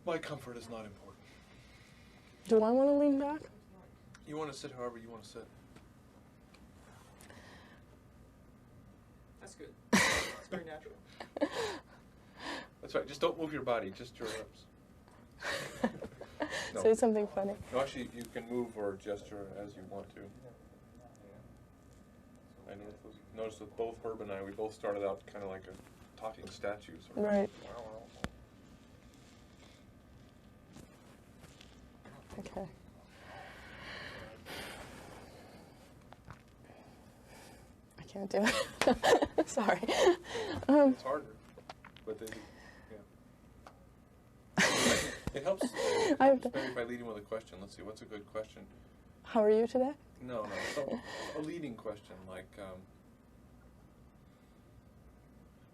My comfort is not important. Do I want to lean back? You want to sit however you want to sit. That's good. It's very natural. That's right. Just don't move your body, just your lips. No. Say something funny. No, actually, you can move or gesture as you want to. I noticed with both Herb and I, we both started out kind of like a talking statue. Sort of. Right. Okay. I can't do it. Sorry. It's harder, but then, yeah. It helps maybe by leading with a question. Let's see, what's a good question? How are you today? No, so a leading question like,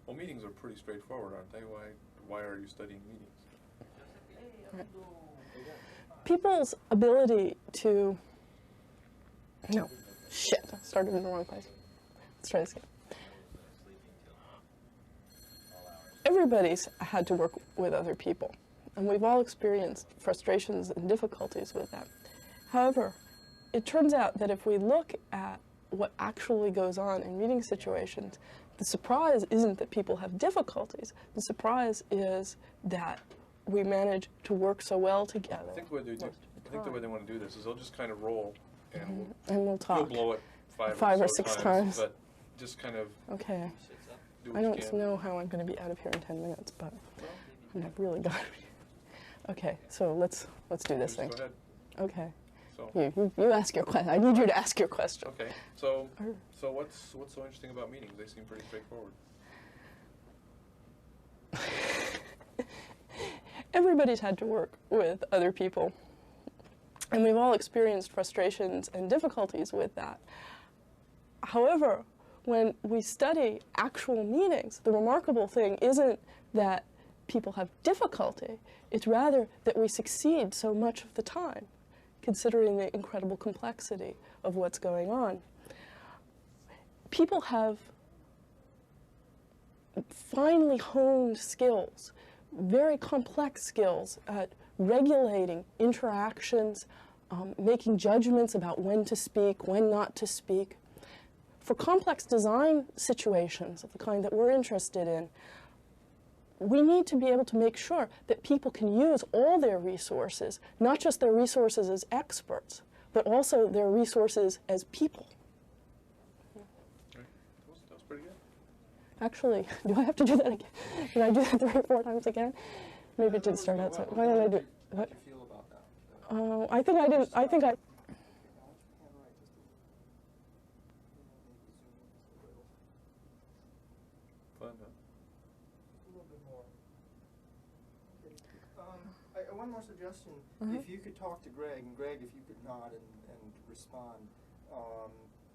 well, meetings are pretty straightforward, aren't they? Why are you studying meetings? Right. People's ability to... No. Shit, I started in the wrong place. Let's try this again. Everybody's had to work with other people, and we've all experienced frustrations and difficulties with that. However, it turns out that if we look at what actually goes on in meeting situations, the surprise isn't that people have difficulties. The surprise is that we manage to work so well together. I think the way they want to do this is they'll just kind of roll, and we'll talk. You'll blow it five or so six times. But just kind of okay. do what I you don't can. know how I'm going to be out of here in 10 minutes, but I've really got to be. Okay, so let's do this thing. Go ahead. Okay. So you ask your question. I need you to ask your question. okay. So what's so interesting about meetings? They seem pretty straightforward. Everybody's had to work with other people, and we've all experienced frustrations and difficulties with that. However, when we study actual meetings, the remarkable thing isn't that people have difficulty, it's rather that we succeed so much of the time, considering the incredible complexity of what's going on. People have finely honed skills, very complex skills at regulating interactions, making judgments about when to speak, when not to speak. For complex design situations of the kind that we're interested in, we need to be able to make sure that people can use all their resources, not just their resources as experts, but also their resources as people. Right. That was pretty good. Actually, do I have to do that again? Did I do that 3 or 4 times again? Maybe it did start out. So why did I do it? How do you feel about that? I think I didn't. I think I. Fun, huh? A little bit more. Okay. One more suggestion. If you could talk to Greg, and Greg, if you could nod and respond.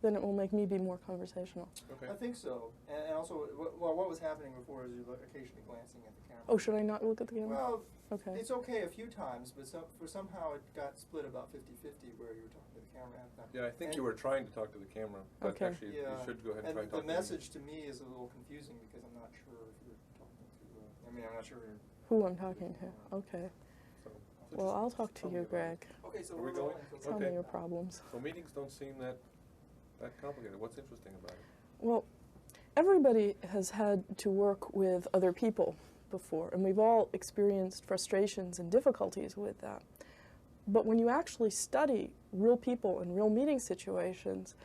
Then it will make me be more conversational. Okay. I think so. And also, what was happening before is you were occasionally glancing at the camera. Oh, should I not look at the camera? Well, okay. It's okay a few times, but somehow it got split about 50-50 where you were talking to the camera half the time. Yeah, I think you were trying to talk to the camera, but okay. actually you should go ahead and try to talk the to me. message to me is a little confusing because I'm not sure if you're talking to, I'm not sure who I'm talking to. Okay. So Well, I'll talk to you, Greg. Okay, so Are we we're going? rolling. Tell me your problems. So meetings don't seem that complicated. What's interesting about it? Well, everybody has had to work with other people before, and we've all experienced frustrations and difficulties with that. But when you actually study real people in real meeting situations,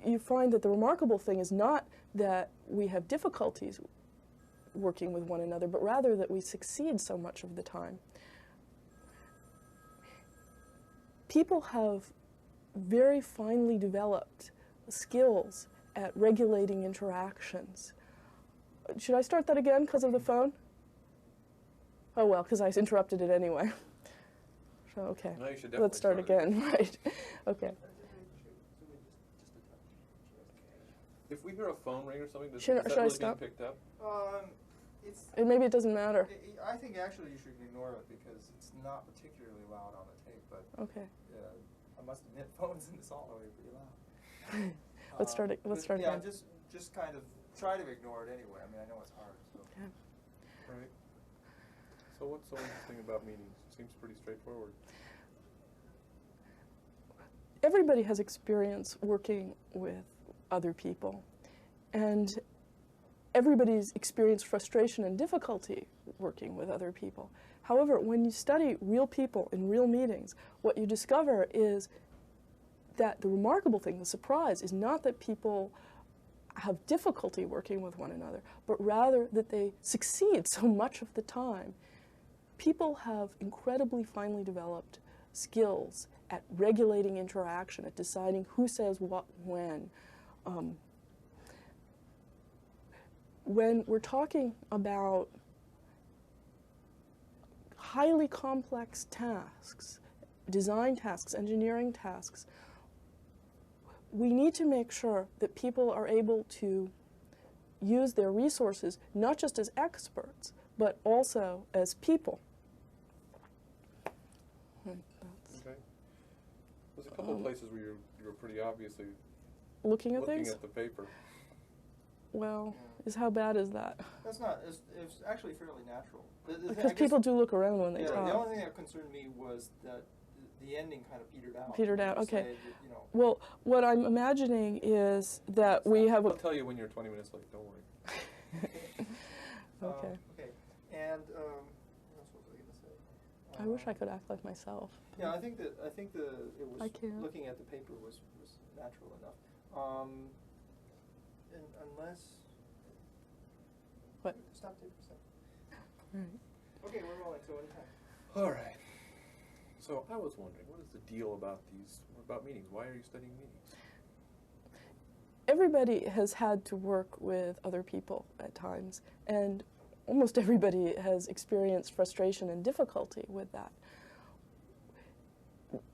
you find that the remarkable thing is not that we have difficulties working with one another, but rather that we succeed so much of the time. People have very finely developed skills at regulating interactions. Should I start that again because of the phone? Oh well, because I interrupted it anyway. So, okay, No, you should definitely let's start again, right? Okay. If we hear a phone ring or something, Should is that I really stop? being picked up? And maybe it doesn't matter. I think actually you should ignore it because it's not particularly loud on the tape, but Okay. I must admit phones in this hallway are pretty loud. Let's start again. Just kind of try to ignore it anyway. I mean, I know it's hard. So. Okay. Right. So what's so interesting about meetings? Seems pretty straightforward. Everybody has experience working with other people, and everybody's experienced frustration and difficulty working with other people. However, when you study real people in real meetings, what you discover is that the remarkable thing, the surprise, is not that people have difficulty working with one another, but rather that they succeed so much of the time. People have incredibly finely developed skills at regulating interaction, at deciding who says what when. When we're talking about highly complex tasks, design tasks, engineering tasks, we need to make sure that people are able to use their resources not just as experts, but also as people. Okay. There's a couple of places where you were pretty obviously looking at things? Looking at the paper. Well, how bad is that? That's not, it's actually fairly natural. Because people do look around when they talk. The only thing that concerned me was that the ending kind of petered out. Petered out, okay. That, you know, well, what I'm imagining is that we have I'll tell you when you're 20 minutes late, don't worry. Okay. Okay, and what else was I going to say? I wish I could act like myself. Yeah, I think it was I can't. looking at the paper was natural enough. And unless What? Stop taking a second. Right. Okay, we're rolling. So anytime. All right. So I was wondering, what is the deal about meetings? Why are you studying meetings? Everybody has had to work with other people at times, and almost everybody has experienced frustration and difficulty with that.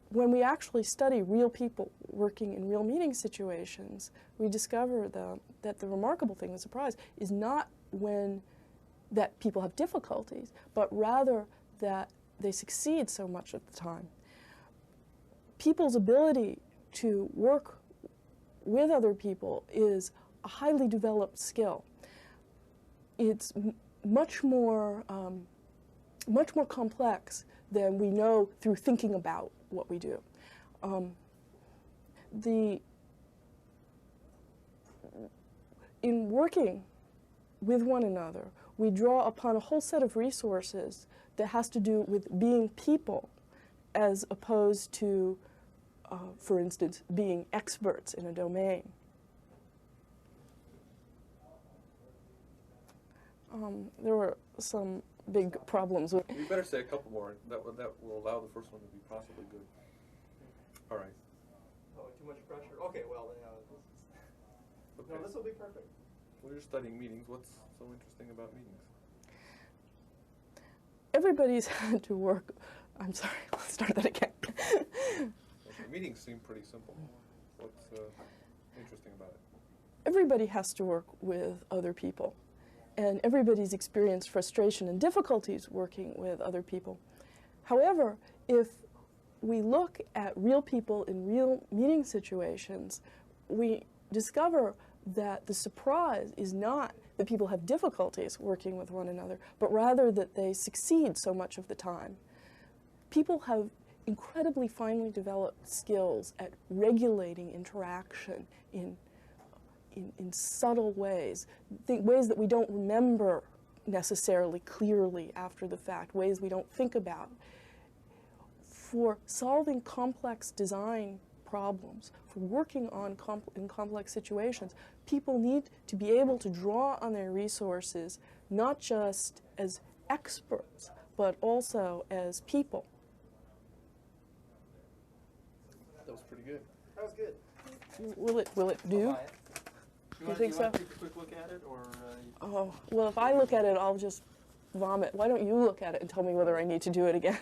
When we actually study real people working in real meeting situations, we discover that the remarkable thing, the surprise, is not that people have difficulties, but rather that they succeed so much of the time. People's ability to work with other people is a highly developed skill. It's much more complex than we know through thinking about what we do. In working with one another, we draw upon a whole set of resources that has to do with being people as opposed to, for instance, being experts in a domain. There were some big problems with... You better say a couple more. That will allow the first one to be possibly good. All right. Oh, too much pressure. Okay, well, Okay. no, this will be perfect. Well, you're studying meetings. What's so interesting about meetings? Everybody's had to work... I'm sorry, let's start that again. Okay, meetings seem pretty simple. What's interesting about it? Everybody has to work with other people, and everybody's experienced frustration and difficulties working with other people. However, if we look at real people in real meeting situations, we discover that the surprise is not that people have difficulties working with one another, but rather that they succeed so much of the time. People have incredibly finely developed skills at regulating interaction in subtle ways, ways that we don't remember necessarily clearly after the fact, ways we don't think about. For solving complex design problems, for working on in complex situations, people need to be able to draw on their resources not just as experts, but also as people. That was pretty good. That was good. Will it do? I'll buy it. You think you so? want to take a quick look at it, or? Oh, well, if I look at it, I'll just vomit. Why don't you look at it and tell me whether I need to do it again?